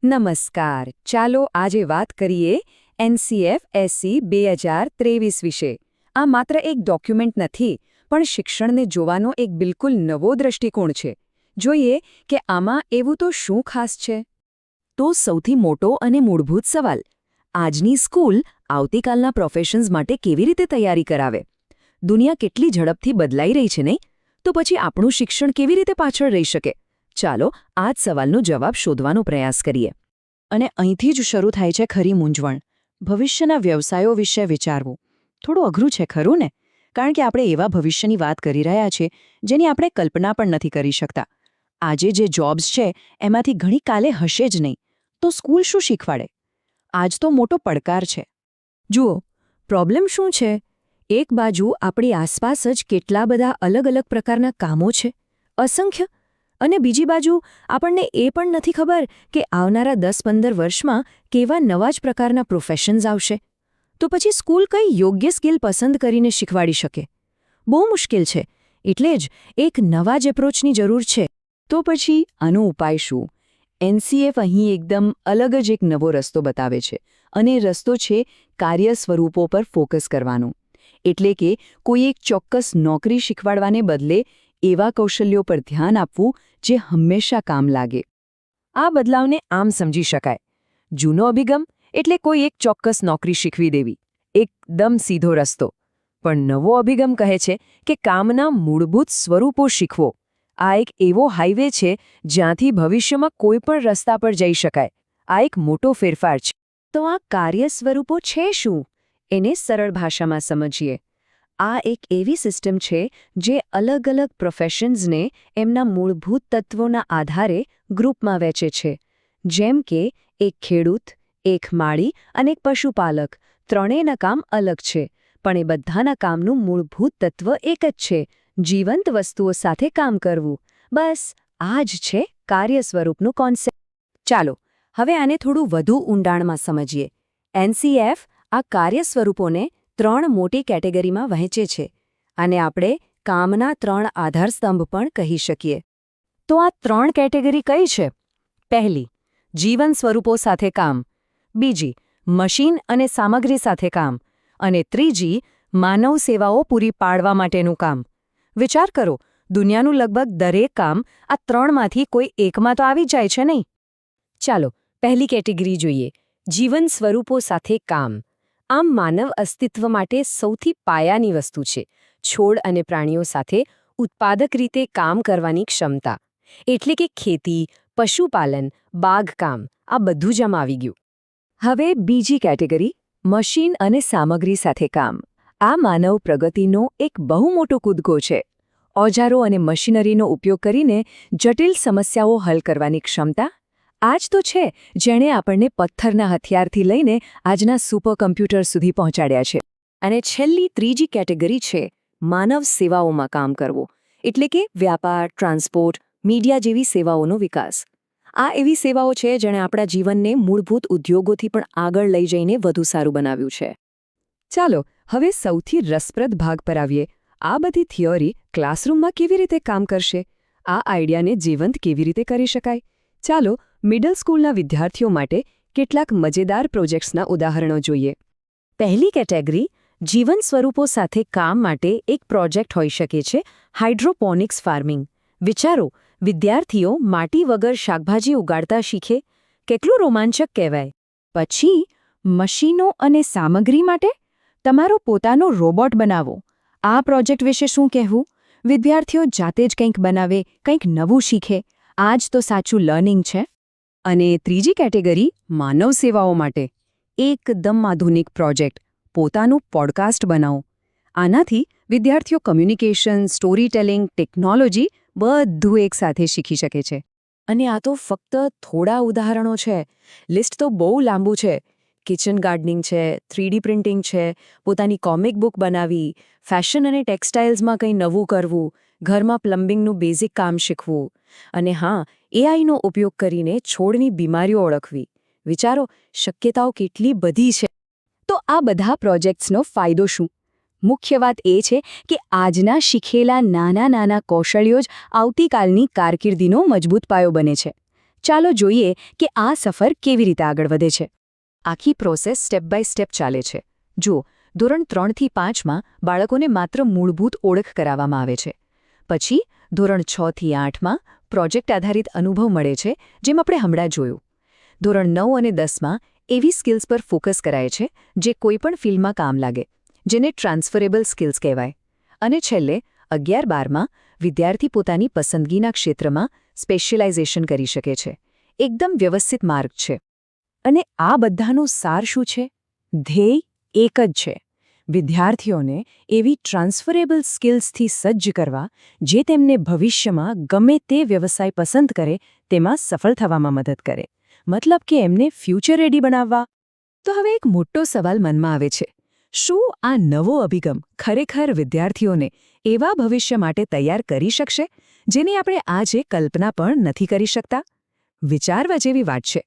નમસ્કાર. ચાલો આજે વાત કરીએ એનસીએફ એસસી 2023 વિશે. આ માત્ર એક ડોક્યુમેન્ટ નથી, પણ શિક્ષણને જોવાનો એક બિલકુલ નવો દ્રષ્ટિકોણ છે. જોઈએ કે આમાં એવું તો શું ખાસ છે? તો સૌથી મોટો અને મૂળભૂત સવાલ, આજની સ્કૂલ આવતીકાલના પ્રોફેશન્સ માટે કેવી રીતે તૈયારી કરાવે? દુનિયા કેટલી ઝડપથી બદલાઈ રહી છે નહીં? તો પછી આપણું શિક્ષણ કેવી રીતે પાછળ રહી શકે? ચાલો આ જ સવાલનો જવાબ શોધવાનો પ્રયાસ કરીએ. અને અહીંથી જ શરૂ થાય છે ખરી મૂંઝવણ. ભવિષ્યના વ્યવસાયો વિશે વિચારવું થોડું અઘરું છે ખરું ને? કારણ કે આપણે એવા ભવિષ્યની વાત કરી રહ્યા છીએ જેની આપણે કલ્પના પણ નથી કરી શકતા. આજે જે જોબ્સ છે એમાંથી ઘણી કાલે હશે જ નહીં. તો સ્કૂલ શું શીખવાડે? આજ તો મોટો પડકાર છે. જુઓ, પ્રોબ્લેમ શું છે? એક બાજુ આપણી આસપાસ જ કેટલા બધા અલગ અલગ પ્રકારના કામો છે, અસંખ્ય. અને બીજી બાજુ આપણને એ પણ નથી ખબર કે આવનારા 10-15 વર્ષમાં કેવા નવા જ પ્રકારના પ્રોફેશન્સ આવશે. તો પછી સ્કૂલ કઈ યોગ્ય સ્કિલ પસંદ કરીને શીખવાડી શકે? બહુ મુશ્કેલ છે. એટલે જ એક નવા જ એપ્રોચની જરૂર છે. તો પછી આનો ઉપાય શું? એનસીએફ અહીં એકદમ અલગ જ એક નવો રસ્તો બતાવે છે. અને રસ્તો છે કાર્ય સ્વરૂપો પર ફોકસ કરવાનો. એટલે કે કોઈ એક ચોક્કસ નોકરી શીખવાડવાને બદલે એવા કૌશલ્યો પર ધ્યાન આપવું જે હંમેશા કામ લાગે. આ બદલાવને આમ સમજી શકાય. જૂનો અભિગમ એટલે કોઈ એક ચોક્કસ નોકરી શીખવી દેવી, એકદમ સીધો રસ્તો. પણ નવો અભિગમ કહે છે કે કામના મૂળભૂત સ્વરૂપો શીખવો. આ એક એવો હાઈવે છે જ્યાંથી ભવિષ્યમાં કોઈ પણ રસ્તા પર જઈ શકાય. આ એક મોટો ફેરફાર છે. તો આ કાર્ય સ્વરૂપો છે શું? એને સરળ ભાષામાં સમજીએ. આ એક એવી સિસ્ટમ છે જે અલગ અલગ પ્રોફેશન્સને એમના મૂળભૂત તત્વોના આધારે ગ્રુપમાં વહેંચે છે. જેમ કે એક ખેડૂત, એક માળી અને એક પશુપાલક. ત્રણેયના કામ અલગ છે, પણ એ બધાના કામનું મૂળભૂત તત્વ એક જ છે: જીવંત વસ્તુઓ સાથે કામ કરવું. બસ આ જ છે કાર્ય સ્વરૂપનું કોન્સેપ્ટ. ચાલો હવે આને થોડું વધુ ઊંડાણમાં સમજીએ. એનસીએફ આ કાર્ય સ્વરૂપોને 3 મોટી કેટેગરીમાં વહેંચે છે. અને આપણે કામના 3 આધારસ્તંભ પણ કહી શકીએ. તો આ 3 કેટેગરી કઈ છે? પહેલી, જીવન સ્વરૂપો સાથે કામ. બીજી, મશીન અને સામગ્રી સાથે કામ. અને ત્રીજી, માનવ સેવાઓ પૂરી પાડવા માટેનું કામ. વિચાર કરો, દુનિયાનું લગભગ દરેક કામ આ 3માંથી કોઈ એકમાં તો આવી જાય છે નહીં? ચાલો પહેલી કેટેગરી જોઈએ, જીવન સ્વરૂપો સાથે કામ. આમ માનવ અસ્તિત્વ માટે સૌથી પાયાની વસ્તુ છે. છોડ અને પ્રાણીઓ સાથે ઉત્પાદક રીતે કામ કરવાની ક્ષમતા. એટલે કે ખેતી, પશુપાલન, બાગકામ, આ બધું જ આમ આવી ગયું. હવે બીજી કેટેગરી, મશીન અને સામગ્રી સાથે કામ. આ માનવ પ્રગતિનો એક બહુ મોટો કૂદકો છે. ઓજારો અને મશીનરીનો ઉપયોગ કરીને જટિલ સમસ્યાઓ હલ કરવાની ક્ષમતા. આ જ તો છે જેણે આપણને પથ્થરના હથિયારથી લઈને આજના સુપર કમ્પ્યુટર સુધી પહોંચાડ્યા છે. અને છેલ્લી ત્રીજી કેટેગરી છે માનવ સેવાઓમાં કામ કરવું. એટલે કે વ્યાપાર, ટ્રાન્સપોર્ટ, મીડિયા જેવી સેવાઓનો વિકાસ. આ એવી સેવાઓ છે જેણે આપણા જીવનને મૂળભૂત ઉદ્યોગોથી પણ આગળ લઈ જઈને વધુ સારું બનાવ્યું છે. ચાલો હવે સૌથી રસપ્રદ ભાગ પર આવીએ. આ બધી થિયોરી ક્લાસરૂમમાં કેવી રીતે કામ કરશે? આ આઈડિયાને જીવંત કેવી રીતે કરી શકાય? ચાલો મિડલ સ્કૂલના વિદ્યાર્થીઓ માટે કેટલાક મજેદાર પ્રોજેક્ટ્સના ઉદાહરણો જોઈએ. પહેલી કેટેગરી, જીવન સ્વરૂપો સાથે કામ માટે એક પ્રોજેક્ટ હોઈ શકે છે હાઇડ્રોપોનિક્સ ફાર્મિંગ. વિચારો, વિદ્યાર્થીઓ માટી વગર શાકભાજી ઉગાડતા શીખે. કેટલું રોમાંચક કહેવાય. પછી મશીનો અને સામગ્રી માટે તમારો પોતાનો રોબોટ બનાવો. આ પ્રોજેક્ટ વિશે શું કહેવું? વિદ્યાર્થીઓ જાતે જ કંઈક બનાવે, કંઈક નવું શીખે. આ જ તો સાચું લર્નિંગ છે. અને ત્રીજી કેટેગરી, માનવ સેવાઓ માટે એકદમ આધુનિક પ્રોજેક્ટ, પોતાનું પોડકાસ્ટ બનાવો. આનાથી વિદ્યાર્થીઓ કમ્યુનિકેશન, સ્ટોરી ટેલિંગ, ટેકનોલોજી બધું એકસાથે શીખી શકે છે. અને આ તો ફક્ત થોડા ઉદાહરણો છે. લિસ્ટ તો બહુ લાંબુ છે. કિચન ગાર્ડનિંગ છે, 3D પ્રિન્ટિંગ છે, પોતાની કોમિક બુક બનાવી, ફેશન અને ટેક્સટાઇલ્સમાં કંઈ નવું કરવું, ઘરમાં પ્લમ્બિંગનું બેઝિક કામ શીખવું. અને હા, એઆઈનો ઉપયોગ કરીને છોડની બીમારીઓ ઓળખવી. વિચારો, શક્યતાઓ કેટલી બધી છે. તો આ બધા પ્રોજેક્ટ્સનો ફાયદો શું? મુખ્ય વાત એ છે કે આજના શીખેલા નાના નાના કૌશલ્યો જ આવતીકાલની કારકિર્દીનો મજબૂત પાયો બને છે. ચાલો જોઈએ કે આ સફર કેવી રીતે આગળ વધે છે. આખી પ્રોસેસ સ્ટેપ બાય સ્ટેપ ચાલે છે. જુઓ, ધોરણ 3 થી 5માં બાળકોને માત્ર મૂળભૂત ઓળખ કરાવવામાં આવે છે. પછી ધોરણ 6 થી 8માં પ્રોજેક્ટ આધારિત અનુભવ મળે છે, જેમ આપણે હમણાં જોયું. ધોરણ 9 અને 10માં એવી સ્કિલ્સ પર ફોકસ કરાય છે જે કોઈપણ ફિલ્ડમાં કામ લાગે, જેને ટ્રાન્સફરેબલ સ્કિલ્સ કહેવાય. અને છેલ્લે 11-12માં વિદ્યાર્થી પોતાની પસંદગીના ક્ષેત્રમાં સ્પેશિયલાઇઝેશન કરી શકે છે. એકદમ વ્યવસ્થિત માર્ગ છે. અને આ બધાનો સાર શું છે? ધ્યેય એક જ છે: વિદ્યાર્થીઓને એવી ટ્રાન્સફરેબલ સ્કિલ્સથી સજ્જ કરવા જે તેમને ભવિષ્યમાં ગમે તે વ્યવસાય પસંદ કરે તેમાં સફળ થવામાં મદદ કરે. મતલબ કે એમને ફ્યુચર રેડી બનાવવા. તો હવે એક મોટો સવાલ મનમાં આવે છે: શું આ નવો અભિગમ ખરેખર વિદ્યાર્થીઓને એવા ભવિષ્ય માટે તૈયાર કરી શકશે જેની આપણે આજે કલ્પના પણ નથી કરી શકતા? વિચારવા જેવી વાત છે.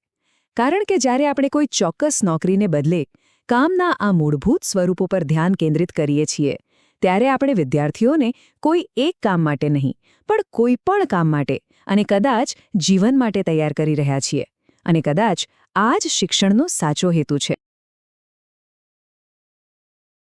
કારણ કે જ્યારે આપણે કોઈ ચોક્કસ નોકરીને બદલે કામના આ મૂળભૂત સ્વરૂપો પર ધ્યાન કેન્દ્રિત કરીએ છીએ, ત્યારે આપણે વિદ્યાર્થીઓને કોઈ એક કામ માટે નહીં, પણ કોઈ પણ કામ માટે અને કદાચ જીવન માટે તૈયાર કરી રહ્યા છીએ. અને કદાચ આ જ શિક્ષણનો સાચો હેતુ છે.